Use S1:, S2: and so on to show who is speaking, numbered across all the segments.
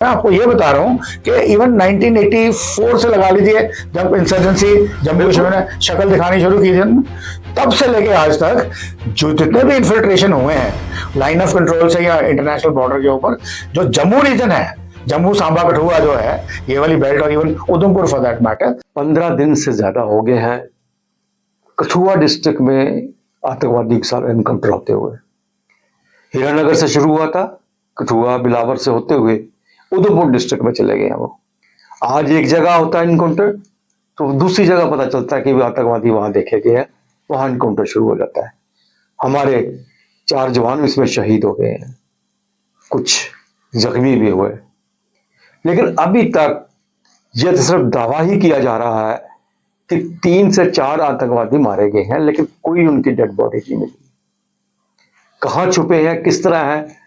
S1: मैं आपको ये बता रहा हूं कि इवन 1984 से लगा लीजिए, जब इंसर्जेंसी जम्मू कश्मीर ने शक्ल दिखानी शुरू की थी, तब से लेके आज तक जो जितने भी इन्फिल्ट्रेशन हुए हैं लाइन ऑफ कंट्रोल से या इंटरनेशनल बॉर्डर के ऊपर, जो जम्मू रीजन है, जम्मू सांबा कठुआ जो है, ये वाली बेल्ट और even Udhampur for that matter,
S2: 15 दिन से ज्यादा हो गए हैं कठुआ डिस्ट्रिक्ट में आतंकवादी के साथ एनकाउंटर होते हुए। हीरानगर से शुरू हुआ था, कठुआ बिलावर से होते हुए उधमपुर डिस्ट्रिक्ट में चले गए हैं वो। आज एक जगह होता है इनकाउंटर, तो दूसरी जगह पता चलता है कि भी आतंकवादी वहां देखे गए हैं, वहां इनकाउंटर शुरू हो जाता है। हमारे 4 जवान इसमें शहीद हो गए हैं, कुछ जख्मी भी हुए, लेकिन अभी तक यह तो सिर्फ दावा ही किया जा रहा है कि 3 से 4 आतंकवादी मारे गए हैं, लेकिन कोई उनकी डेड बॉडी नहीं मिली। कहां छुपे हैं, किस तरह है,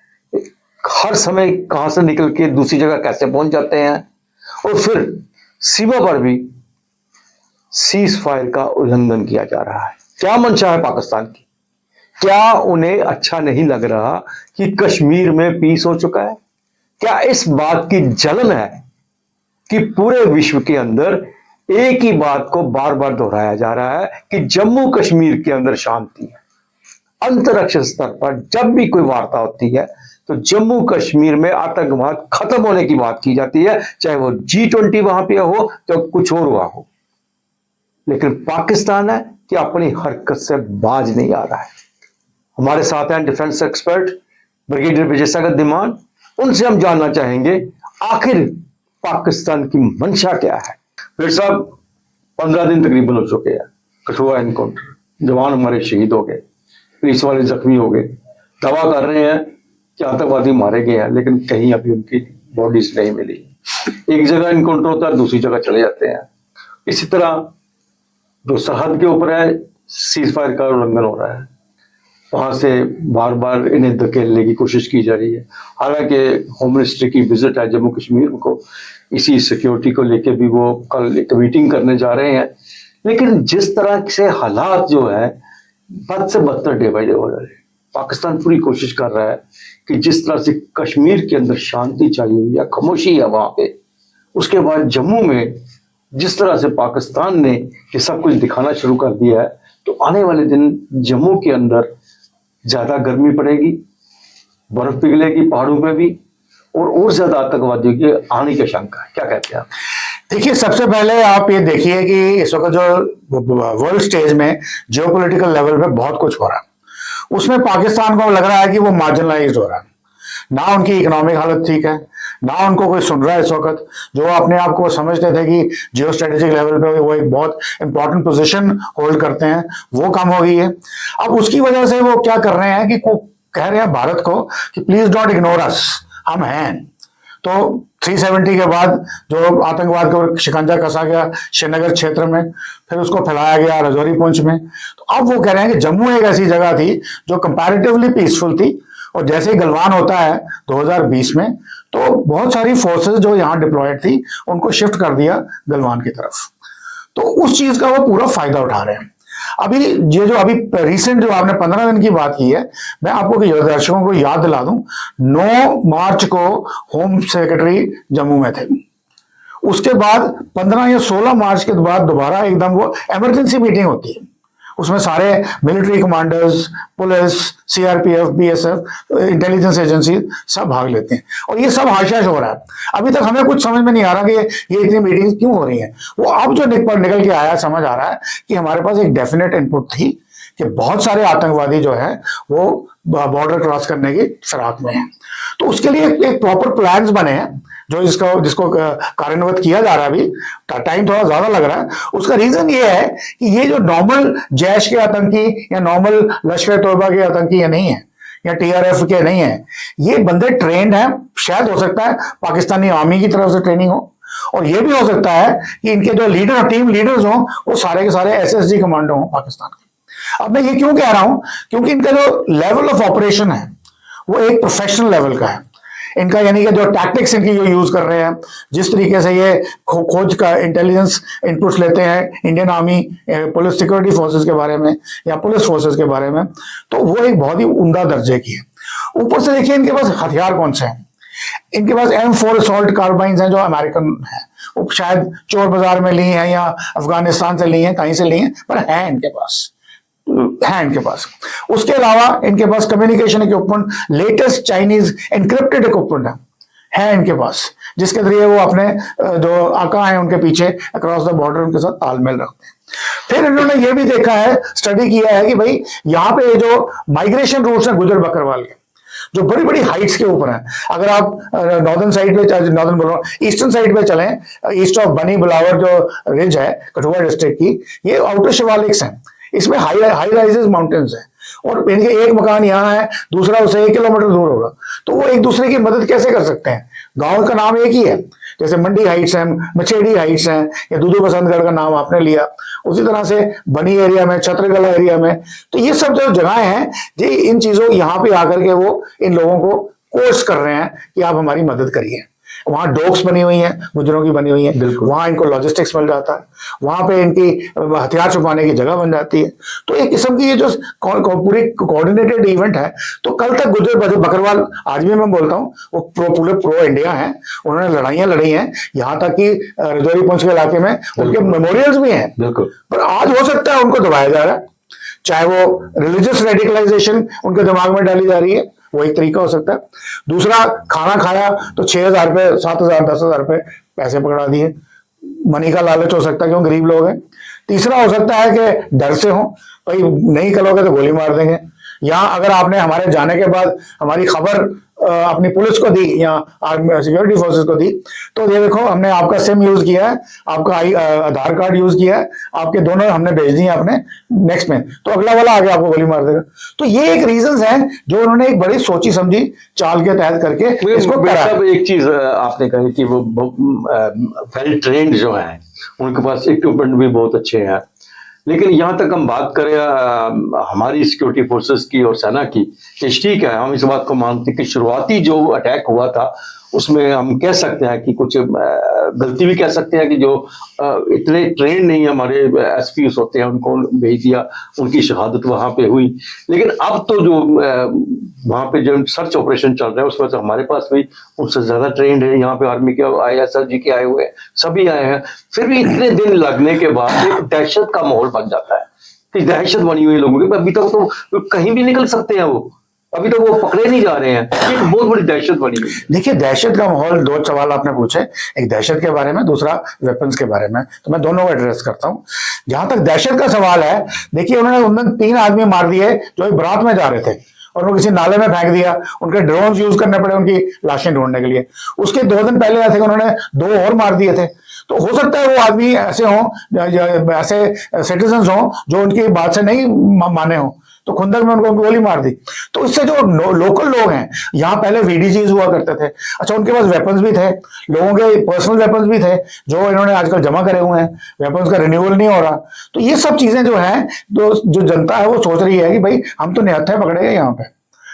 S2: हर समय कहां से निकल के दूसरी जगह कैसे पहुंच जाते हैं, और फिर सीमा पर भी सीज फायर का उल्लंघन किया जा रहा है। क्या मंशा है पाकिस्तान की? क्या उन्हें अच्छा नहीं लग रहा कि कश्मीर में पीस हो चुका है? क्या इस बात की जलन है कि पूरे विश्व के अंदर एक ही बात को बार बार दोहराया जा रहा है कि जम्मू कश्मीर के अंदर शांति है? अंतरराष्ट्रीय स्तर पर जब भी कोई वार्ता होती है तो जम्मू कश्मीर में आतंकवाद खत्म होने की बात की जाती है, चाहे वो G20 वहां पे हो तो कुछ और हुआ हो। लेकिन पाकिस्तान है कि अपनी हरकत से बाज नहीं आ रहा है। हमारे साथ हैं डिफेंस एक्सपर्ट ब्रिगेडियर विजय सागर धीमान, उनसे हम जानना चाहेंगे आखिर पाकिस्तान की मंशा क्या है। फिर साहब, 15 दिन तकरीबन हो चुके हैं कठुआ एनकाउंटर, जवान हमारे शहीद हो गए, पुलिस वाले जख्मी हो गए, दावा कर रहे हैं कि आतंकवादी मारे गए हैं, लेकिन कहीं अभी उनकी बॉडीज नहीं मिली। एक जगह इनकाउंटर होता है, दूसरी जगह चले जाते हैं। इसी तरह जो सरहद के ऊपर है, सीज फायर का उल्लंघन हो रहा है, वहां से बार बार इन्हें धकेलने की कोशिश की जा रही है। हालांकि होम मिनिस्ट्री की विजिट है जम्मू कश्मीर को, इसी सिक्योरिटी को लेके भी वो कल एक मीटिंग करने जा रहे हैं, लेकिन जिस तरह से हालात जो है बद से बदतर डे बाई डे हो रहे हैं। पाकिस्तान पूरी कोशिश कर रहा है कि जिस तरह से कश्मीर के अंदर शांति चाहिए हुई है, खामोशी है वहां पे, उसके बाद जम्मू में जिस तरह से पाकिस्तान ने ये सब कुछ दिखाना शुरू कर दिया है, तो आने वाले दिन जम्मू के अंदर ज्यादा गर्मी पड़ेगी, बर्फ पिघलेगी पहाड़ों पे भी, और ज्यादा आतंकवादियों के आने की आशंका है। क्या कहते हैं आप?
S1: देखिए, सबसे पहले आप ये देखिए कि इस वक्त जो वर्ल्ड स्टेज में जियोपॉलिटिकल लेवल पे बहुत कुछ हो रहा है, उसमें पाकिस्तान को लग रहा है कि वो मार्जिनलाइज्ड हो रहा है। ना उनकी इकोनॉमिक हालत ठीक है, ना उनको कोई सुन रहा है इस वक्त। जो अपने आप को समझते थे कि जियो स्ट्रेटेजिक लेवल पे वो एक बहुत इंपॉर्टेंट पोजीशन होल्ड करते हैं, वो कम हो गई है। अब उसकी वजह से वो क्या कर रहे हैं कि कह रहे हैं भारत को कि प्लीज डोंट इग्नोर अस, हम हैं। तो 370 के बाद जो आतंकवाद को शिकंजा कसा गया श्रीनगर क्षेत्र में, फिर उसको फैलाया गया रजौरी पुंछ में, तो अब वो कह रहे हैं कि जम्मू एक ऐसी जगह थी जो कंपैरेटिवली पीसफुल थी, और जैसे ही गलवान होता है 2020 में, तो बहुत सारी फोर्सेस जो यहाँ डिप्लॉयड थी उनको शिफ्ट कर दिया गलवान की तरफ। तो उस चीज का वो पूरा फायदा उठा रहे हैं। अभी ये जो अभी रिसेंट जो आपने 15 दिन की बात की है, मैं आपको दर्शकों को याद दिला दूं, 9 मार्च को होम सेक्रेटरी जम्मू में थे। उसके बाद 15 या 16 मार्च के बाद दोबारा एकदम वो इमरजेंसी मीटिंग होती है, उसमें सारे military commanders, police, CRPF, BSF, intelligence agency सब भाग लेते हैं, और ये सब हाशा हो रहा है। अभी तक हमें कुछ समझ में नहीं आ रहा कि ये इतनी मीटिंग क्यों हो रही हैं। वो अब जो निकल के आया, समझ आ रहा है कि हमारे पास एक डेफिनेट इनपुट थी कि बहुत सारे आतंकवादी जो है वो बॉर्डर क्रॉस करने की फिराक में है। तो उसके लिए एक प्रॉपर प्लान्स बने हैं जो जिसको कार्यान्वित किया जा रहा है। अभी टाइम थोड़ा ज्यादा लग रहा है। उसका रीजन ये है कि ये जो नॉर्मल जैश के आतंकी या नॉर्मल लश्कर तोयबा के आतंकी ये नहीं है, या टीआरएफ के नहीं है, ये बंदे ट्रेंड हैं। शायद हो सकता है पाकिस्तानी आर्मी की तरफ से ट्रेनिंग हो, और ये भी हो सकता है कि इनके जो लीडर, टीम लीडर्स हों, वो सारे के सारे एसएसजी कमांडो हों पाकिस्तान के। अब मैं ये क्यों कह रहा हूं, क्योंकि इनका जो लेवल ऑफ ऑपरेशन है वो एक प्रोफेशनल लेवल का है। इनका यानी कि जो टैक्टिक्स इनकी जो यूज कर रहे हैं, जिस तरीके से ये खोज का इंटेलिजेंस इनपुट्स लेते हैं Indian army, police, security forces के बारे में या पुलिस फोर्सेस के बारे में, तो वो एक बहुत ही उम्दा दर्जे की है। ऊपर से देखिए इनके पास हथियार कौन से हैं। इनके पास M4 असॉल्ट कार्बाइन्स हैं जो अमेरिकन है, वो शायद चोर बाजार में ली हैं या अफगानिस्तान से ली हैं, कहीं से ली हैं, पर है इनके पास। उसके अलावा इनके पास communication equipment, latest Chinese encrypted equipment है इनके पास, जिसके जरिए वो अपने जो आका हैं उनके पीछे अक्रॉस द बॉर्डर उनके साथ तालमेल रखते हैं। फिर इन्होंने ये भी देखा है, स्टडी किया है कि भाई यहाँ पे जो माइग्रेशन रूट्स हैं गुजर बकरवाल के, जो बड़ी बड़ी हाइट्स के ऊपर हैं, अगर आप नॉर्दर्न साइड पे, नॉर्दर्न बोल रहा हूँ, ईस्टर्न साइड पे चलें, ईस्ट ऑफ बनी बिलावर जो रिज है कठुआ डिस्ट्रिक्ट की, ये आउटर शिवालिक्स हैं, इसमें हाई राइजेस माउंटेन्स हैं, और इनके एक मकान यहाँ है, दूसरा उससे 1 किलोमीटर दूर होगा, तो वो एक दूसरे की मदद कैसे कर सकते हैं? गांव का नाम एक ही है, जैसे मंडी हाइट्स हैं, मछेड़ी हाइट्स हैं, या दूधू बसंतगढ़ का नाम आपने लिया, उसी तरह से बनी एरिया में, छत्रगला एरिया में, तो ये सब जो जगहें हैं, ये इन चीजों यहाँ पे आकर के वो इन लोगों को कोर्स कर रहे हैं कि आप हमारी मदद करिए। वहां डॉक्स बनी हुई हैं, गुजरों की बनी हुई हैं, वहां इनको लॉजिस्टिक्स मिल जाता है, वहां पे इनकी हथियार छुपाने की जगह बन जाती है। तो एक किस्म की ये जो पूरी कोऑर्डिनेटेड इवेंट है, तो कल तक गुजर बकरवाल, आज भी मैं बोलता हूँ, वो पूरे प्रो इंडिया हैं, उन्होंने लड़ाइयां लड़ी हैं, यहाँ तक कि रजौरी पुंछ के इलाके में उनके मेमोरियल्स भी हैं, पर आज हो सकता है उनको दबाया जा रहा है, चाहे वो रिलीजियस रेडिकलाइजेशन उनके दिमाग में डाली जा रही है, वो एक तरीका हो सकता है। दूसरा, खाना खाया तो 6,000 रुपए, 7,000, 10,000 रुपए पैसे पकड़ा दिए, मनी का लालच हो सकता है क्यों, गरीब लोग हैं। तीसरा हो सकता है कि डर से हो, भाई नहीं करोगे तो गोली मार देंगे, या अगर आपने हमारे जाने के बाद हमारी खबर अपनी पुलिस को दी या सिक्योरिटी फोर्सेस को दी, तो ये देखो हमने आपका सिम यूज किया है, आपका आधार कार्ड यूज किया है, आपके दोनों हमने भेज दिए अपने नेक्स्ट में, तो अगला वाला आगे आपको गोली मार देगा। तो ये एक रीजंस हैं जो उन्होंने एक बड़ी सोची समझी चाल के तहत करके इसको करा।
S2: एक चीज आपने कही कि वो वेल ट्रेंड जो है, उनके पास इक्विपमेंट भी बहुत अच्छे हैं, लेकिन यहाँ तक हम बात करें हमारी सिक्योरिटी फोर्सेस की और सेना की, ठीक है, हम इस बात को मानते हैं कि शुरुआती जो अटैक हुआ था उसमें हम कह सकते हैं कि कुछ गलती भी कह सकते हैं कि जो इतने ट्रेन नहीं हमारे एसपीएस होते हैं उनको भेज दिया, उनकी शहादत वहां पे हुई। लेकिन अब तो जो वहां पे जो सर्च ऑपरेशन चल रहा है उसमें तो हमारे पास भी उनसे ज्यादा ट्रेंड है, यहाँ पे आर्मी के ISRG के आए हुए हैं, सभी आए हैं, फिर भी इतने दिन लगने के बाद एक दहशत का माहौल बन जाता है कि दहशत बनी हुई लोगों की, अभी तक तो कहीं भी निकल सकते हैं, वो अभी तो वो पकड़े नहीं जा रहे हैं, एक बहुत बड़ी दहशत बनी हुई।
S1: देखिए, दहशत का माहौल, 2 सवाल आपने पूछे, एक दहशत के बारे में, दूसरा वेपन्स के बारे में, तो मैं दोनों को एड्रेस करता हूं। जहां तक दहशत का सवाल है, देखिए उन्होंने उन दिन 3 आदमी मार दिए जो एक बारात में जा रहे थे और वो किसी नाले में फेंक दिया, उनके ड्रोन यूज करने पड़े उनकी लाशें ढूंढने के लिए। उसके 2 दिन पहले ऐसे उन्होंने 2 और मार दिए थे। तो हो सकता है वो आदमी ऐसे हों, ऐसे सिटीजन्स हों जो उनकी बात से नहीं माने हों, तो खुंदक में उनको गोली मार दी। तो इससे जो लोकल लोग हैं, यहाँ पहले VDGs हुआ करते थे, अच्छा उनके पास वेपन्स भी थे, लोगों के पर्सनल वेपन्स भी थे जो इन्होंने आजकल जमा करे हुए हैं, वेपन्स का रिन्यूअल नहीं हो रहा। तो ये सब चीजें जो हैं, जो जनता है वो सोच रही है कि भाई हम तो निहत्थे पकड़े हैं यहाँ पे,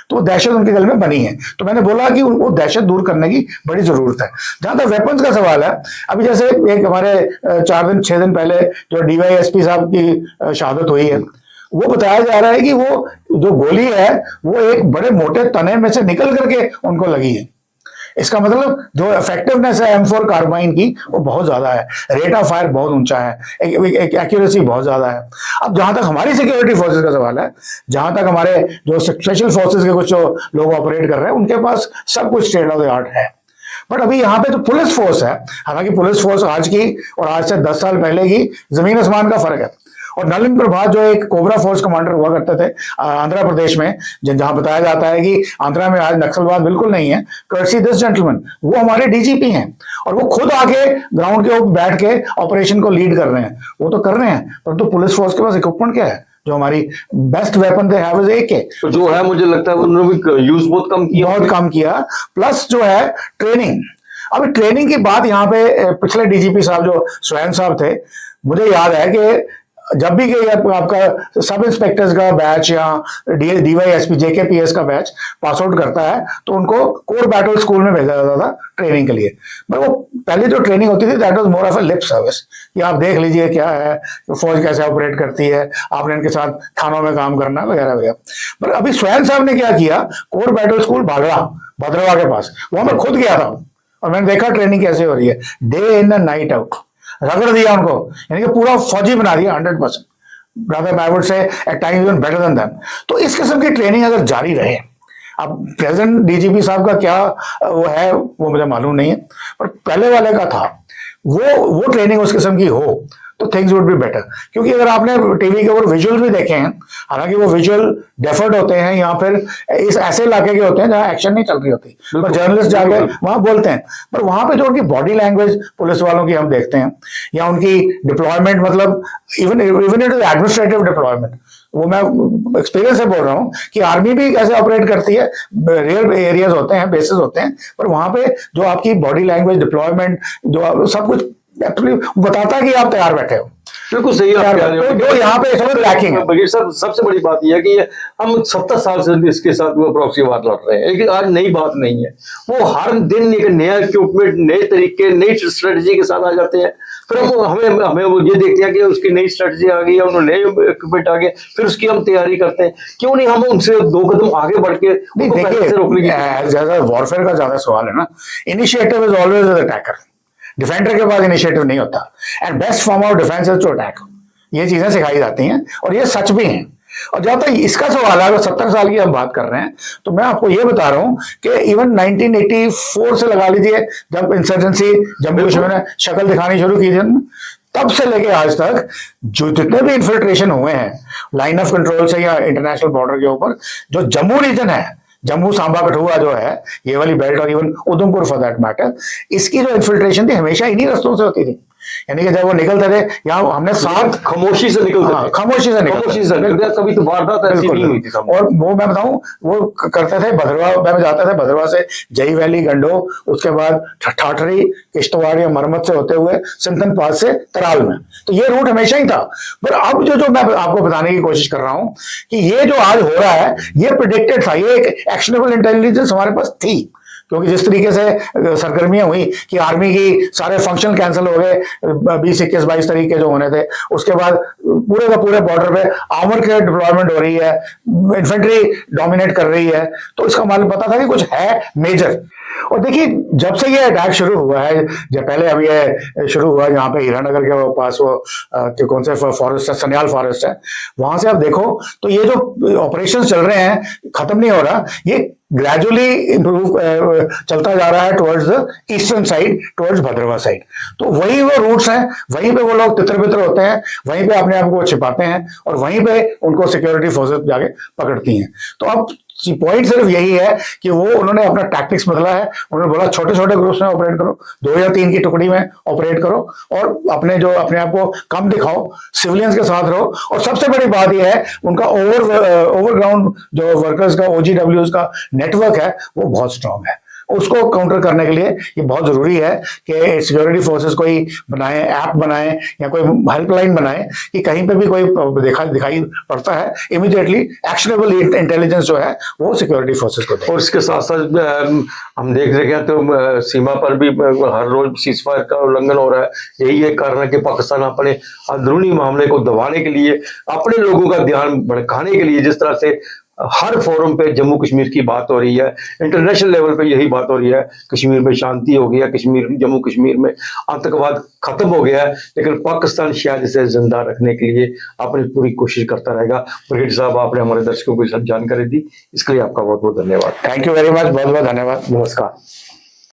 S1: तो दहशत उनके दिल में बनी है। तो मैंने बोला कि उनको दहशत दूर करने की बड़ी जरूरत है। जहां तक वेपन्स का सवाल है, अभी जैसे एक हमारे 6 दिन पहले जो DYSP साहब की शहादत हुई है, वो बताया जा रहा है कि वो जो गोली है वो एक बड़े मोटे तने में से निकल करके उनको लगी है। इसका मतलब जो इफेक्टिवनेस है M4 कार्बाइन की वो बहुत ज्यादा है, रेट ऑफ फायर बहुत ऊंचा है, एक एक्यूरेसी बहुत ज्यादा है। अब जहां तक हमारी सिक्योरिटी फोर्सेस का सवाल है, जहां तक हमारे जो स्पेशल फोर्सेस के कुछ लोग ऑपरेट कर रहे हैं, उनके पास सब कुछ स्टेट ऑफ द आर्ट है। बट अभी यहाँ पे तो पुलिस फोर्स है, हालांकि पुलिस फोर्स आज की और आज से 10 साल पहले की जमीन आसमान का फर्क है। और नलिन प्रभात जो एक कोबरा फोर्स कमांडर हुआ करते थे आंध्र प्रदेश में, जहां बताया जाता है कि आंध्रा में आज नक्सलवाद बिल्कुल नहीं है, कर्सी दिस जेंटलमैन, वो हमारे DGP हैं और वो खुद आके ग्राउंड के ऊपर बैठ के ऑपरेशन को लीड कर रहे हैं। वो तो कर रहे हैं, परंतु पुलिस फोर्स के पास इक्विपमेंट क्या है? जो हमारी best weapon they have is AK,
S2: तो जो है मुझे लगता है उन्होंने भी यूज बहुत कम किया।
S1: प्लस जो है ट्रेनिंग, अभी ट्रेनिंग की बात यहाँ पे पिछले DGP साहब जो स्वयं साहब थे, मुझे याद है कि जब भी आपका सब इंस्पेक्टर्स का बैच या DYSP JKPS का बैच पास आउट करता है तो उनको कोर बैटल स्कूल में भेजा जाता था ट्रेनिंग के लिए। वो पहले जो ट्रेनिंग होती थी that was more of a lip service, कि आप देख लीजिए क्या है, फौज कैसे ऑपरेट करती है, आपने इनके साथ थानों में काम करना वगैरह वगैरह। पर अभी स्वयं साहब ने क्या किया, कोर बैटल स्कूल भागड़ा भद्रवा के पास, वहां मैं खुद गया था और मैंने देखा ट्रेनिंग कैसे हो रही है, day in and night out, रगड़ दिया उनको, यानी कि पूरा फौजी बना दिया 100%, rather I would say at times even better than them। तो इस किस्म की ट्रेनिंग अगर जारी रहे, अब प्रेजेंट डीजीपी साहब का क्या वो है वो मुझे मालूम नहीं है, पर पहले वाले का था, वो ट्रेनिंग उस किस्म की हो तो थिंग्स वुड बी बेटर। क्योंकि अगर आपने टीवी के ऊपर विजुअल भी देखे हैं, हालांकि वो विजुअल डेफर्ड होते हैं या फिर इस ऐसे इलाके के होते हैं जहां एक्शन नहीं चल रही होती, पर जर्नलिस्ट जाके वहां बोलते हैं, पर वहां पे जो उनकी बॉडी लैंग्वेज पुलिस वालों की हम देखते हैं, या उनकी डिप्लॉयमेंट, मतलब even even it is administrative deployment, वो मैं एक्सपीरियंस से बोल रहा हूँ कि आर्मी भी कैसे ऑपरेट करती है, रियल एरियाज होते हैं, बेसिस होते हैं, पर वहां पे जो आपकी बॉडी लैंग्वेज, डिप्लॉयमेंट, जो सब कुछ एक्चुअली बताता है कि आप तैयार बैठे हो।
S2: बिल्कुल सही आप कह रहे हो।
S1: जो यहाँ पे इसमें लैकिंग है।
S2: बगैर सर, सबसे बड़ी बात यह है कि हम 70 साल से इसके साथ वो प्रॉक्सी वार लड़ रहे हैं, लेकिन आज नई बात नहीं है। वो हर दिन एक नया इक्विपमेंट, नए तरीके, नई स्ट्रेटजी के साथ आ जाते हैं, फिर हम हमें वो ये देखते हैं कि उसकी नई स्ट्रेटजी आ गई है, उन्होंने नए इक्विपमेंट आ गए, फिर उसकी हम तैयारी करते हैं। क्यों नहीं हम उनसे 2 कदम आगे बढ़ के
S1: नहीं, देखिए ज्यादा वॉरफेयर का ज्यादा सवाल है ना, initiative is always the attacker, defender के पास इनिशिएटिव नहीं होता, and best form of defence is to attack. ये चीजें सिखाई जाती हैं और ये सच भी हैं। और जहां तक इसका सवाल है, अगर 70 साल की हम बात कर रहे हैं, तो मैं आपको ये बता रहा हूं कि इवन 1984 से लगा लीजिए, जब इंसर्जेंसी जम्मू कश्मीर में शक्ल दिखानी शुरू की थी, तब से लेके आज तक जो जितने भी इन्फिल्ट्रेशन हुए हैं लाइन ऑफ कंट्रोल से या इंटरनेशनल बॉर्डर के ऊपर, जो जम्मू रीजन है, जम्मू सांबा कठुआ जो है, ये वाली बेल्ट, और even Udhampur for that matter, इसकी जो इन्फिल्ट्रेशन थी हमेशा इन्हीं रस्तों से होती थी। यानी कि जब वो निकलते थे, यहाँ हमने साथ
S2: खामोशी से निकलते थे,
S1: खामोशी से निकलते,
S2: कभी तो वारदात ऐसी नहीं हुई थी।
S1: और वो मैं बताऊं, वो करते थे भद्रवा में, जाते थे भद्रवा से जई वैली, गंडो, उसके बाद ठाठरी, किश्तवाड़ या मरमत से होते हुए सिंथन पास से तराल में, तो ये रूट हमेशा ही था। पर अब जो मैं आपको बताने की कोशिश कर रहा हूं कि ये जो आज हो रहा है, ये प्रिडिक्टेड था, ये एक एक्शनेबल इंटेलिजेंस हमारे पास थी। क्योंकि जिस तरीके से सरगर्मियां हुई कि आर्मी की सारे फंक्शन कैंसिल हो गए 20, 21, 22 तारीख के जो होने थे, उसके बाद पूरे का पूरे बॉर्डर पे आर्मर के डिप्लॉयमेंट हो रही है, इन्फेंट्री डोमिनेट कर रही है, तो इसका मालूम पता था कि कुछ है मेजर। और देखिए, जब से ये अटैक शुरू हुआ है, जब पहले अब ये शुरू हुआ यहाँ पे हीरानगर के पास, वो कौन से फॉरेस्ट है, सन्याल फॉरेस्ट है, वहां से आप देखो तो ये जो ऑपरेशन चल रहे हैं, खत्म नहीं हो रहा, ये ग्रेजुअली इंप्रूव चलता जा रहा है towards the eastern side, towards Bhaderwah side. तो वही वो रूट्स हैं, वहीं पे वो लोग तितर बितर होते हैं, वहीं पे अपने आप को छिपाते हैं और वहीं पे उनको सिक्योरिटी फोर्सेस जाके पकड़ती हैं। तो अब पॉइंट सिर्फ यही है कि वो उन्होंने अपना टैक्टिक्स बदला है। उन्होंने बोला छोटे छोटे ग्रुप्स में ऑपरेट करो, 2 या 3 की टुकड़ी में ऑपरेट करो और अपने आप को कम दिखाओ, सिविलियंस के साथ रहो। और सबसे बड़ी बात यह है, उनका ओवरग्राउंड जो वर्कर्स का, OGWs का नेटवर्क है, वो बहुत स्ट्रांग है। उसको काउंटर करने के लिए ये बहुत जरूरी है कि सिक्योरिटी फोर्सेस कोई बनाए, ऐप बनाए या कोई हेल्पलाइन बनाए कि कहीं पे भी कोई दिखाई पड़ता है, इमीडिएटली एक्शनेबल इंटेलिजेंस जो है वो सिक्योरिटी फोर्सेस को दे।
S2: और इसके साथ साथ हम देख रहे हैं तो सीमा पर भी हर रोज सीजफायर का उल्लंघन हो रहा है। यही एक कारण है कि पाकिस्तान अपने अंदरूनी मामले को दबाने के लिए, अपने लोगों का ध्यान भड़काने के लिए, जिस तरह से हर फोरम पे जम्मू कश्मीर की बात हो रही है, इंटरनेशनल लेवल पे यही बात हो रही है, कश्मीर में शांति हो गया, जम्मू कश्मीर में आतंकवाद खत्म हो गया है, लेकिन पाकिस्तान शायद इसे जिंदा रखने के लिए अपनी पूरी कोशिश करता रहेगा। ब्रिगेडियर साहब, आपने हमारे दर्शकों को जानकारी दी, इसके लिए आपका बहुत बहुत धन्यवाद।
S1: थैंक यू वेरी मच, बहुत बहुत धन्यवाद, नमस्कार।